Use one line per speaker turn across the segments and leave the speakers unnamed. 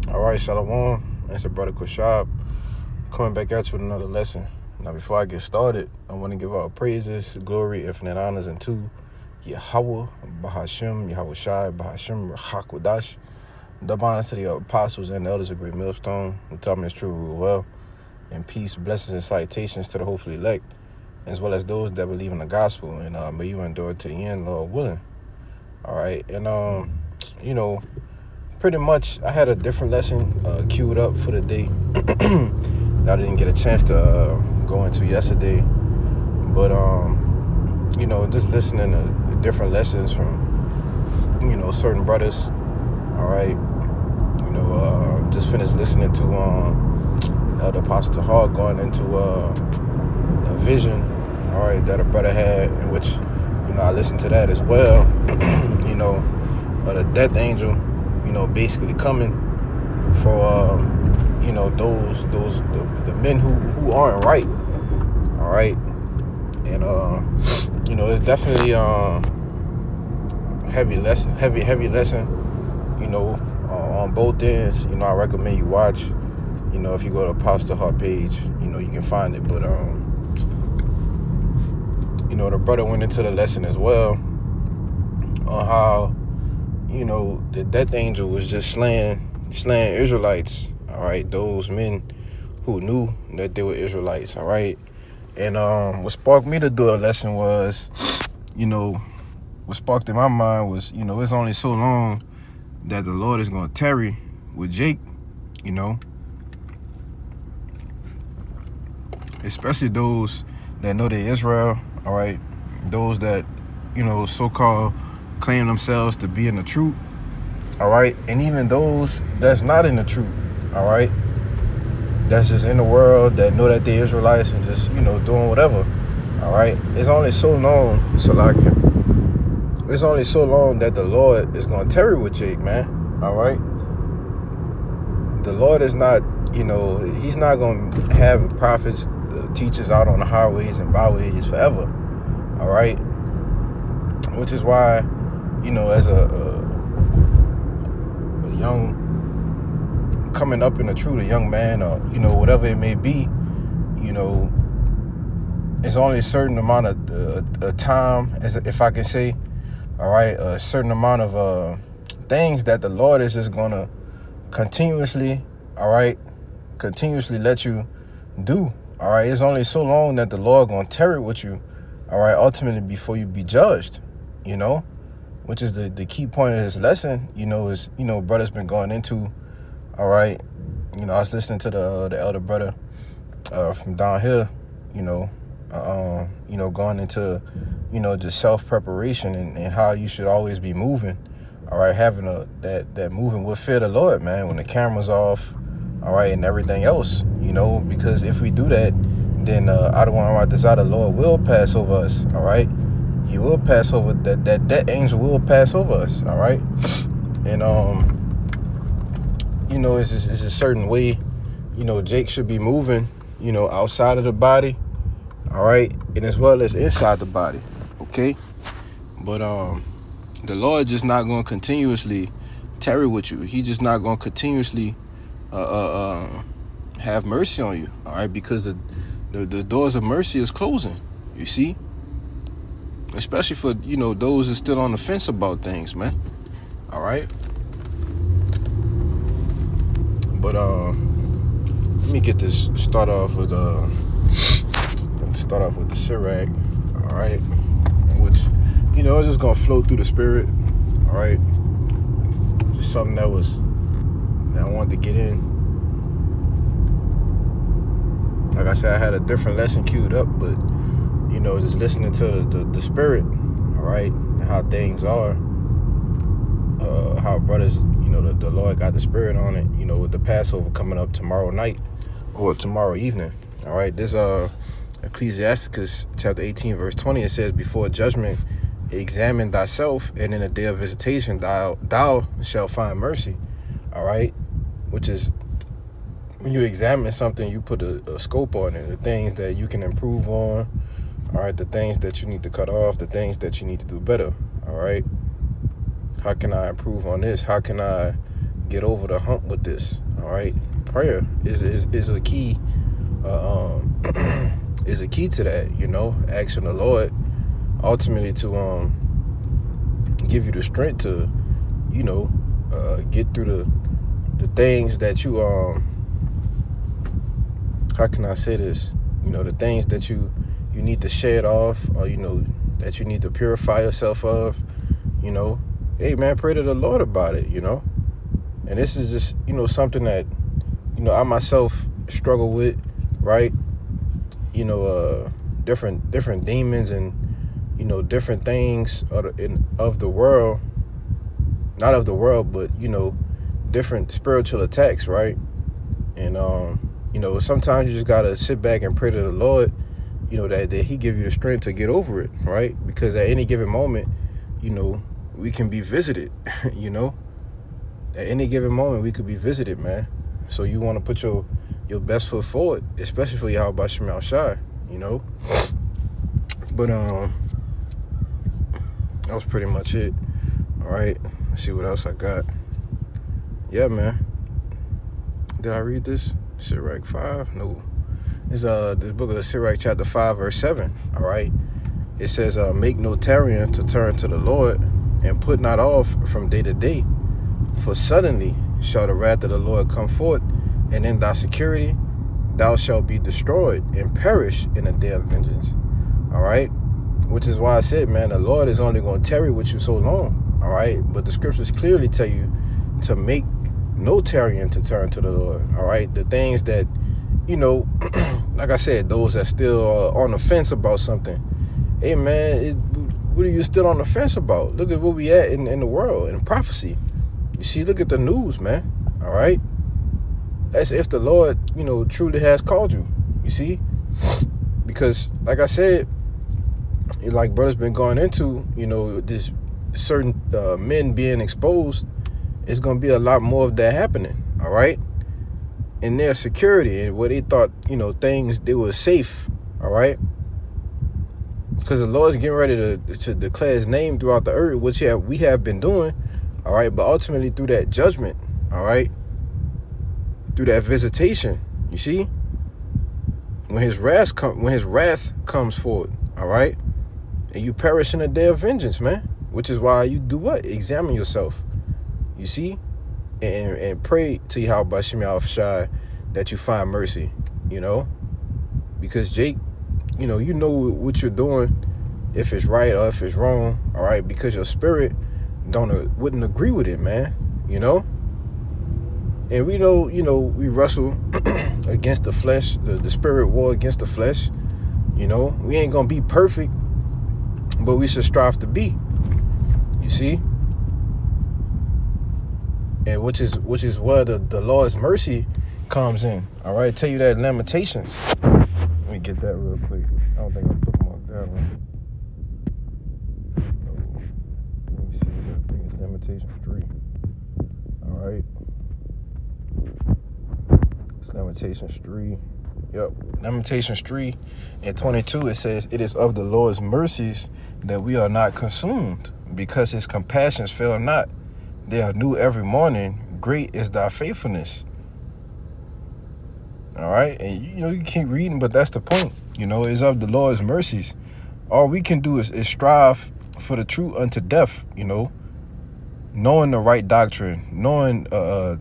All right, Shalom. It's your brother Kushab coming back at you with another lesson. Now, before I get started, I want to give all praises, glory, infinite honors unto Yahweh, Bahashem, Yahweh Shai, Bahashem, Rachakwadash. Double honors to the apostles and the elders of Great Millstone, who taught me it's true, rule well, and peace, blessings, and salutations to the hopefully elect, as well as those that believe in the gospel, and may you endure to the end, Lord willing. All right, and pretty much I had a different lesson queued up for the day that I didn't get a chance to go into yesterday, but just listening to different lessons from certain brothers. All right, just finished listening to the Apostle Hall going into a vision, all right, that a brother had, in which I listened to that as well. The death angel, basically coming for those the men who aren't right, all right, and it's definitely heavy lesson, on both ends. I recommend you watch. If you go to Apostle Hart page, you can find it. But the brother went into the lesson as well on how the death angel was just slaying Israelites, all right, those men who knew that they were Israelites, all right. And what sparked me to do a lesson was, what sparked in my mind was, it's only so long that the Lord is going to tarry with Jake, especially those that know they're Israel, all right, those that, so-called claim themselves to be in the truth, all right, and even those that's not in the truth, all right, that's just in the world, that know that they're Israelites and just, doing whatever, all right. It's only so long, it's only so long that the Lord is going to tarry with Jake, man, all right. The Lord is not, he's not going to have prophets, teachers out on the highways and byways forever, all right, which is why, as a young, coming up in the truth, a young man, or, whatever it may be, it's only a certain amount of time, as if I can say, all right, a certain amount of things that the Lord is just going to continuously let you do, all right. It's only so long that the Lord going to tarry with you, all right, ultimately before you be judged, which is the key point of this lesson, is, brother's been going into, all right. I was listening to the elder brother from down here, going into, just self-preparation and how you should always be moving, all right, having that moving with fear of the Lord, man, when the camera's off, all right, and everything else, because if we do that, then I don't want to desire the Lord will pass over us, all right. He will pass over, that angel will pass over us, all right. And it's just a certain way, Jake should be moving, outside of the body, all right, and as well as inside the body, okay. But the Lord just not going to continuously tarry with you. He just not going to continuously have mercy on you, all right, because the doors of mercy is closing, you see, especially for those that still on the fence about things, man, all right. But let me get this start off with the Sirach, all right, which it's just gonna flow through the spirit, all right. Just something that I wanted to get in. Like I said, I had a different lesson queued up, but just listening to the spirit, all right, and how things are, how brothers, the Lord got the spirit on it, with the Passover coming up tomorrow night or tomorrow evening, all right. This Ecclesiasticus chapter 18 verse 20, it says, before judgment examine thyself, and in the day of visitation thou shalt find mercy, all right. Which is, when you examine something, you put a scope on it, the things that you can improve on, all right, the things that you need to cut off, the things that you need to do better, all right. How can I improve on this? How can I get over the hump with this. All right, prayer is a key. Is a key to that. Asking the Lord ultimately to give you the strength to get through the things that you how can I say this? The things that you need to shed off, or that you need to purify yourself of. Hey man, pray to the Lord about it. And this is just something that I myself struggle with, right? Different demons and different things of the world, not of the world, but different spiritual attacks, right? And sometimes you just gotta sit back and pray to the Lord, that He give you the strength to get over it, right? Because at any given moment, we can be visited. At any given moment we could be visited, man. So you want to put your best foot forward, especially for Yahweh Shem Shai, But that was pretty much it. All right, let's see what else I got. Yeah, man. Did I read this? Sirach 5? No. It's the book of the Sirach, chapter 5, verse 7. All right. It says, make no tarrying to turn to the Lord, and put not off from day to day. For suddenly shall the wrath of the Lord come forth, and in thy security thou shalt be destroyed and perish in a day of vengeance. All right. Which is why I said, man, the Lord is only going to tarry with you so long. All right. But the scriptures clearly tell you to make no tarrying to turn to the Lord. All right. The things that, like I said, those that still on the fence about something. Hey, man, what are you still on the fence about? Look at where we at in the world, in prophecy. You see, look at the news, man. All right. That's if the Lord, truly has called you. You see? Because, like I said, like brother's been going into, this certain men being exposed, it's going to be a lot more of that happening. All right. In their security and where they thought, things, they were safe. All right. Because the Lord's getting ready to declare His name throughout the earth, which we have been doing. All right. But ultimately through that judgment. All right. Through that visitation. You see? When His wrath comes forward. All right. And you perish in a day of vengeance, man. Which is why you do what? Examine yourself. You see? And pray to Yahweh Shem Shai that you find mercy, Because Jake, you know what you're doing, if it's right or if it's wrong, all right? Because your spirit wouldn't agree with it, man, And we know, we wrestle against the flesh, the spirit war against the flesh, We ain't gonna be perfect, but we should strive to be, you see? And which is where the Lord's mercy comes in. All right, tell you that in Lamentations. Let me get that real quick. I don't think I bookmarked that one. Let me see. I think it's Lamentations 3. All right. It's Lamentations 3. Yep. Lamentations 3 and 22. It says, "It is of the Lord's mercies that we are not consumed, because His compassions fail not. They are new every morning. Great is thy faithfulness." All right. And, you keep reading, but that's the point. It's of the Lord's mercies. All we can do is strive for the truth unto death, knowing the right doctrine, knowing the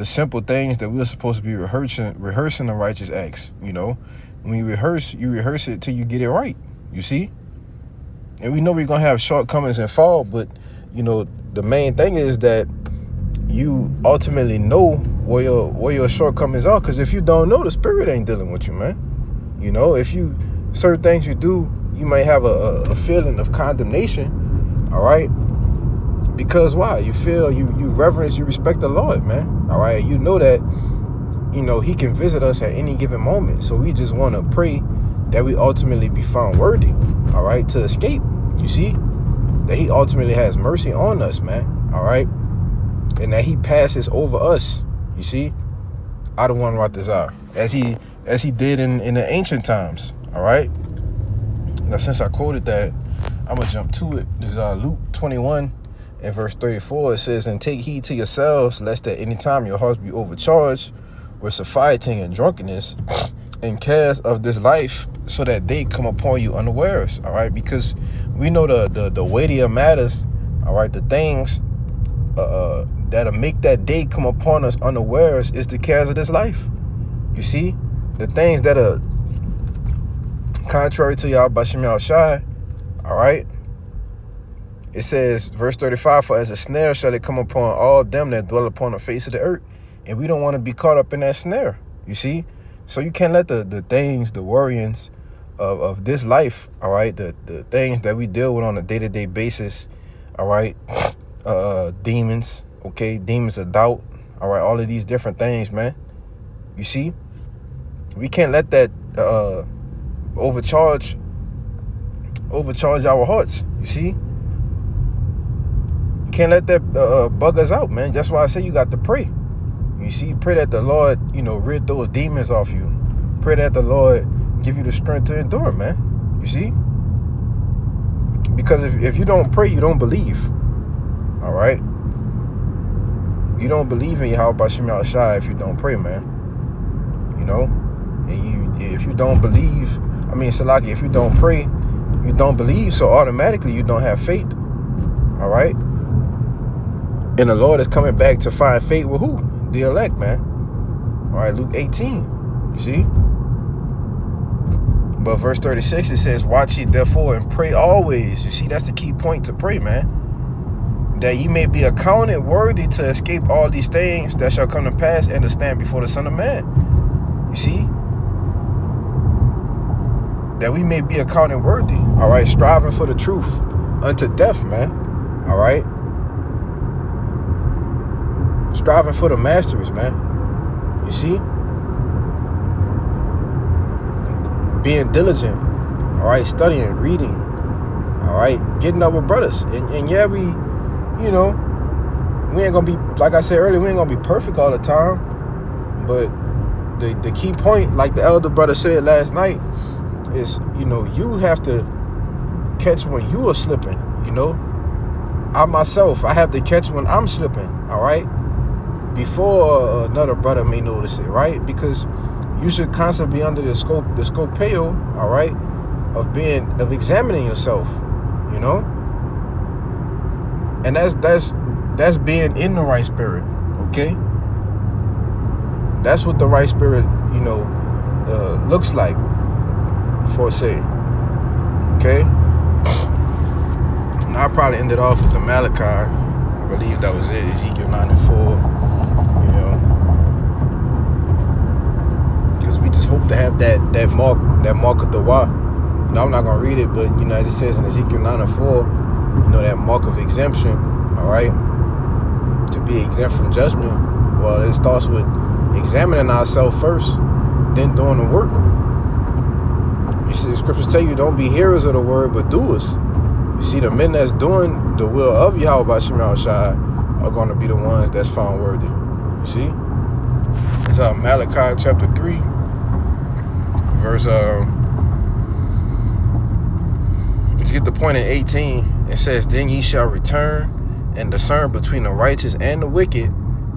simple things that we're supposed to be rehearsing the righteous acts, When you rehearse it till you get it right, you see? And we know we're going to have shortcomings and fall, but, the main thing is that you ultimately know where your shortcomings are. Because if you don't know, the Spirit ain't dealing with you, man. If certain things you do, you may have a feeling of condemnation, all right? Because why? You feel you reverence, you respect the Lord, man, all right? You know that, He can visit us at any given moment. So we just want to pray that we ultimately be found worthy, all right, to escape, you see? That He ultimately has mercy on us, man, all right? And that He passes over us, you see? I don't want to write this out. As he did in the ancient times, all right? Now, since I quoted that, I'm going to jump to it. This is Luke 21 In verse 34, it says, and take heed to yourselves, lest at any time your hearts be overcharged with satiety and drunkenness and cares of this life, so that they come upon you unawares. All right, because we know the weightier matters, all right, the things that'll make that day come upon us unawares is the cares of this life. You see, the things that are contrary to Yahweh Bashim Yahushai, all right. It says, verse 35, for as a snare shall it come upon all them that dwell upon the face of the earth. And we don't want to be caught up in that snare, you see. So you can't let the things, the worryings of this life, all right, the things that we deal with on a day-to-day basis, all right, demons, okay, demons of doubt, all right, all of these different things, man. You see, we can't let that overcharge our hearts, you see. Can't let that bug us out, man. That's why I say you got to pray. You see, pray that the Lord, rid those demons off you. Pray that the Lord give you the strength to endure, man. You see? Because if you don't pray, you don't believe. All right? You don't believe in Yahweh Bashim Yahushai if you don't pray, man. And if you don't believe, Salaki, if you don't pray, you don't believe, so automatically you don't have faith. All right? And the Lord is coming back to find faith with who? The elect, man. All right, Luke 18. You see? But verse 36, it says, watch ye therefore and pray always. You see, that's the key point to pray, man. That ye may be accounted worthy to escape all these things that shall come to pass and to stand before the Son of Man. You see? That we may be accounted worthy. All right, striving for the truth unto death, man. All right? Striving for the masteries, man. You see? Being diligent. All right? Studying, reading. All right? Getting up with brothers. And yeah, we ain't going to be, like I said earlier, we ain't going to be perfect all the time. But the key point, like the elder brother said last night, is, you have to catch when you are slipping, I myself, I have to catch when I'm slipping, all right? Before another brother may notice it, right? Because you should constantly be under the scopeo, all right, of examining yourself, and that's being in the right spirit, okay? That's what the right spirit, looks like, for say, okay? And I probably ended off with the Malachi. I believe that was it, Ezekiel 9 and 4. Because we just hope to have that mark of the Wah. I'm not gonna read it, but as it says in Ezekiel 9 and 4, that mark of exemption, all right, to be exempt from judgment. Well, it starts with examining ourselves first, then doing the work. You see, the scriptures tell you, don't be hearers of the word, but doers. You see, the men that's doing the will of Yahweh Bashim Yahushai are going to be the ones that's found worthy. You see? It's Malachi chapter 3, verse, let's get the point in 18. It says, then ye shall return and discern between the righteous and the wicked,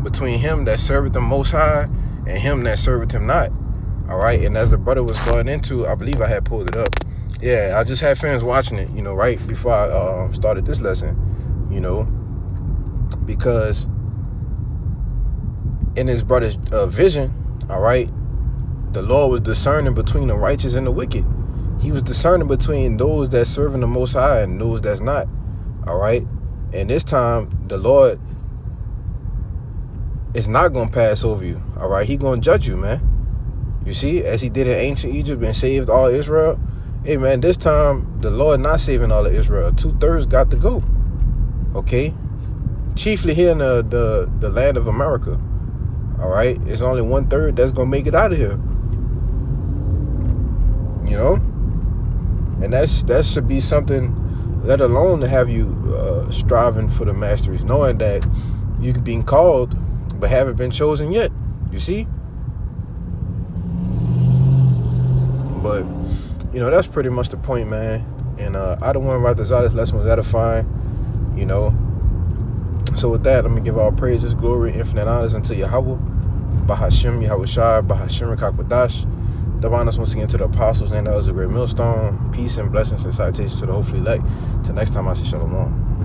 between him that serveth the Most High and him that serveth him not. All right, and as the brother was going into, I believe I had pulled it up. Yeah, I just had friends watching it, right before I started this lesson, because in his brother's vision, all right, the Lord was discerning between the righteous and the wicked. He was discerning between those that serving the Most High and those that's not, all right? And this time, the Lord is not going to pass over you, all right? He going to judge you, man. You see, as he did in ancient Egypt and saved all Israel. Hey, man, this time, the Lord not saving all of Israel. 2/3 got to go, okay? Chiefly here in the land of America, all right? It's only 1/3 that's going to make it out of here, And that should be something, let alone to have you striving for the masteries, knowing that you could be called but haven't been chosen yet, you see? But, that's pretty much the point, man. And I don't want to write this out. This lesson was edifying, So with that, let me give all praises, glory, infinite honors unto Yahweh, Bahashem, Yahweh Shai, Bahashem, Kakwadash. Double honors once again to the apostles and the great millstone. Peace and blessings and citations to the hopefully elect. Till next time, I say shalom.